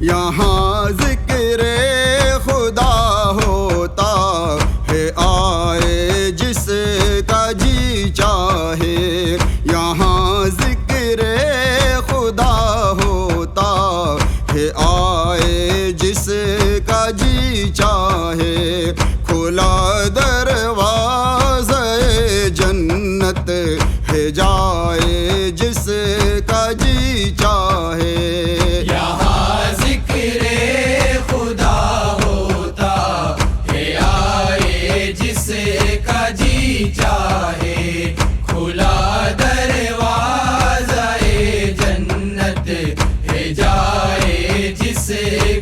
یہاں ذکر خدا ہوتا ہے آئے جس کا جی چاہے. یہاں ذکر خدا ہوتا ہے آئے جس کا جی چاہے. کھلا دروازہ جنت ہے جائے جس کا جی چاہے. یہاں ذکر خدا ہوتا ہے آئے جس کا جی چاہے. کھلا دروازہ جنت ہے جائے جس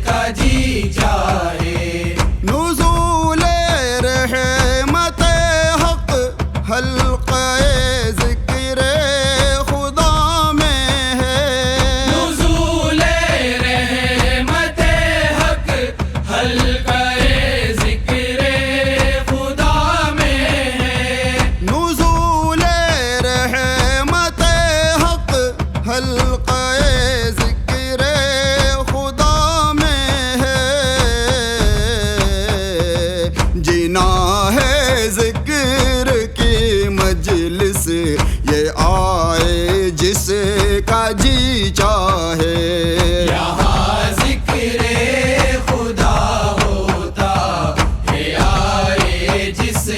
کا جی چاہے. نزول رحمت حق حلقہ ذکر خدا میں ہے. نزول رحمت حق حلقہ ذکر خدا میں ہے. نزول رحمت حق حلقہ ذکر خدا میں ہے. جینا ہے ذکر کی مجلس یہ آئے جس کا جی چاہے. یہاں ذکر خدا ہوتا ہے آئے جس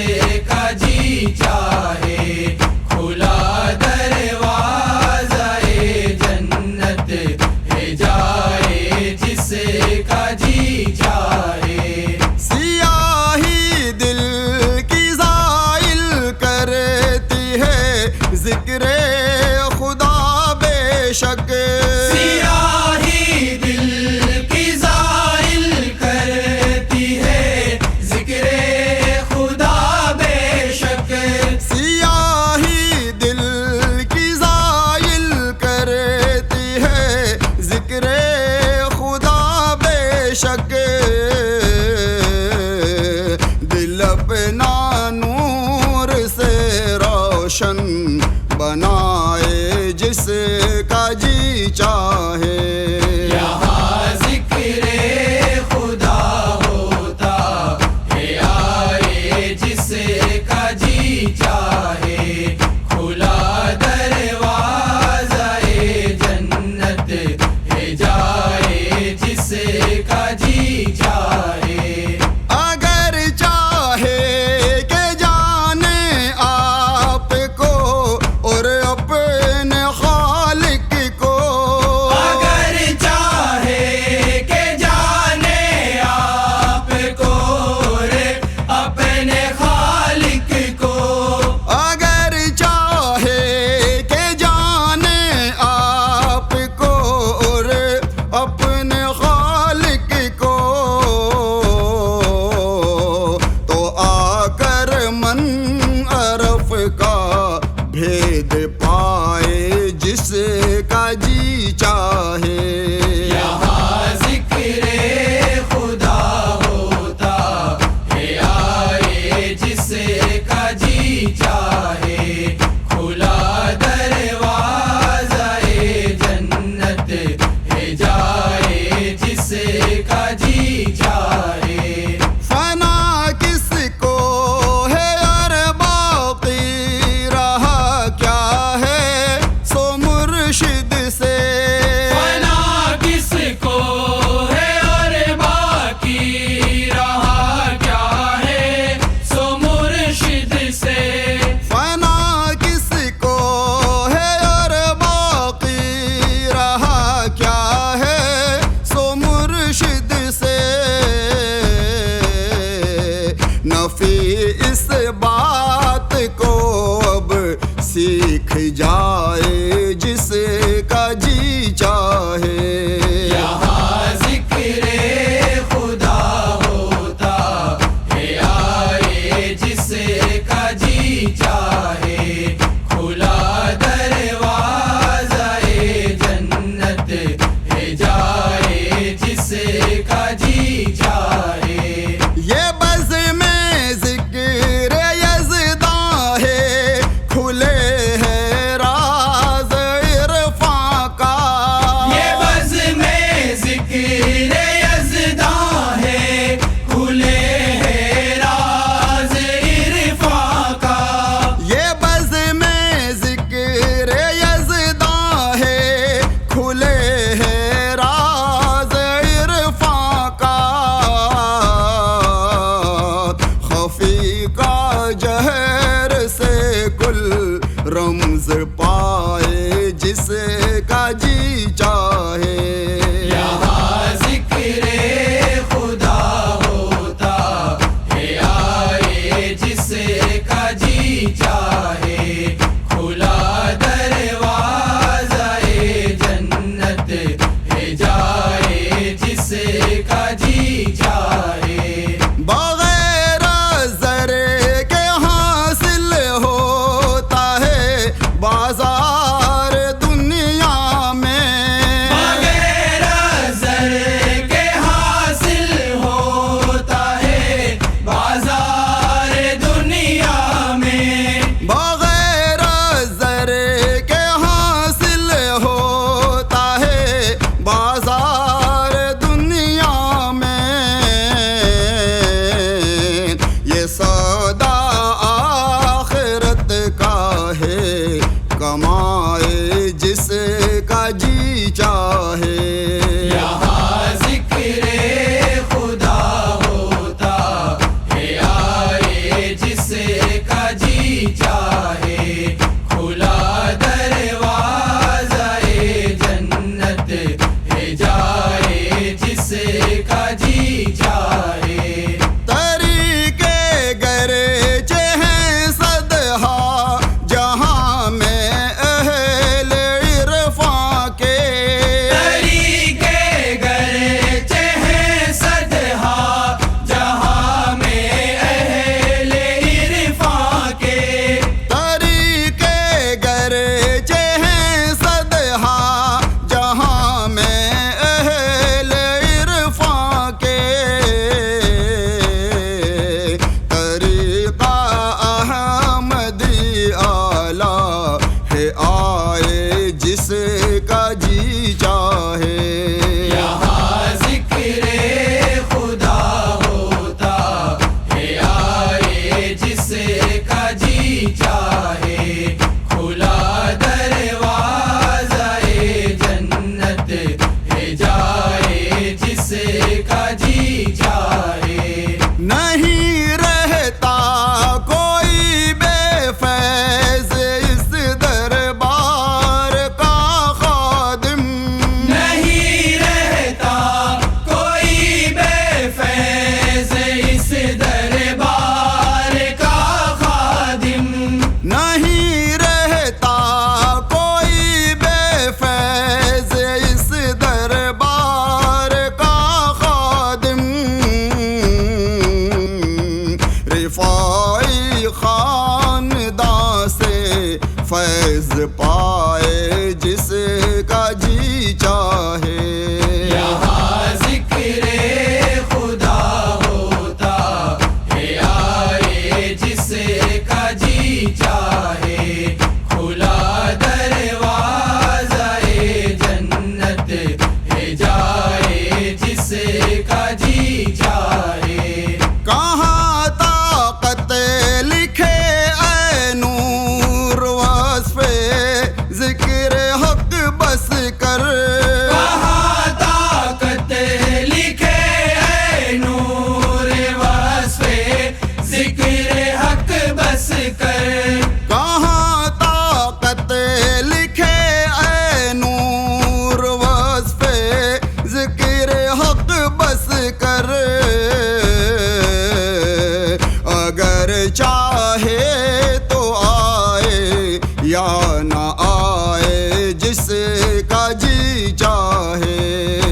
کا جی چاہے. کھلا دروازہ جنت ہے جائے جس کا جی چاہے. سیاہی دل کی زائل کرتی ہے ذکر خدا بے شک. سیاہی دل کی زائل کرتی ہے ذکر خدا بے شک. سیاہی دل کی زائل کرتی ہے ذکر خدا بے شک. دل اپنا نور سے روشن بنائے جس کا جی چاہے. یہاں ذکر خدا ہوتا ہے آئے جس کا جی چاہے. کھلا دروازہ جنت ہے جائے جس کا جی چاہے. اگر چاہے کہ جانے آپ کو اور اپنے خالق کو. اگر چاہے کہ جانے آپ کو اور اپنے خالق کو. اگر چاہے کہ جانے آپ کو اور اپنے خالق کو تو آ کر من عرف کا بھید پائے جس کا جی چاہے. یہاں ذکر خدا ہوتا ہے آئے جس کا جی چاہے. کھلا دروازہ جنت ہے جائے جس کا جی چاہے. فنا کس کو ہے اور باقی رہا کیا ہے سو مرشد سے. فنا کس کو ہے اور باقی رہا کیا ہے سو مرشد سے. فنا کس کو ہے اور باقی رہا کیا ہے سو مرشد سے. نفی اس بات کو اب سیکھ جائے جس کا جی چاہے. یہاں ذکر خدا ہوتا ہے آئے جس کا جی چاہے. کھلا دروازہ جنت ہے جائے جس کا جی چاہے. یہ بز میں ذکر یزداں ہے کھلے ہے راز عرفاں کا جی چاہے. یہاں ذکر خدا ہوتا ہے آئے جس کا جی چاہے کھلا دروازہ جنت ہے جائے جس کا جی چاہے. بغیر زر کے حاصل ہوتا ہے بازار دنیا میں. بغیر زر کے حاصل ہوتا ہے بازار دنیا میں. بغیر زر کے حاصل ہوتا ہے بازار دنیا میں. یہ سودا آخرت کا ہے کمائے جس کا جی چاہے. یہاں ذکر خدا ہوتا ہے آئے جس کا جی چاہے کھلا دروازہ جنت ہے جائے جس کا جی چاہے. طریقے گرچہ ہیں صدہا جہاں میں اہل عرفاں کے. طریقے گرچہ ہیں صدہا جہاں میں اہل عرفاں کے. طریقے گرچہ ہیں صدہا جہاں میں اہل عرفاں کے. طریقہ احمدی اعلیٰ ہے آئے جس کا جی چاہے. یہاں ذکر خدا ہوتا ہے آئے جس کا جی چاہے کھلا دروازہ جنت ہے جائے جس کا جی چاہے. نہیں رہتا کوئی بے فیض اس دربار کا خادم. نہیں رہتا کوئی بے فیض اس دربار کا خادم. نہیں رہتا کوئی بے فیض اس دربار کا خادم. رفاعی خاندان سے فیض پائے جس کا جی چاہے. یہاں ذکر خدا ہوتا ہے آئے جس کا جی چاہے کھلا دروازہ جنت ہے جائے جس کا جی چاہے. کہاں طاقت لکھے اے نور وصف ذکر حق بس کر. کہاں طاقت لکھے اے نور وصف ذکر حق بس کر. کہاں طاقت لکھے اے نور وصف ذکر حق بس کر. اگر چاہے تو آئے یا نہ آئے جس کا جی چاہے.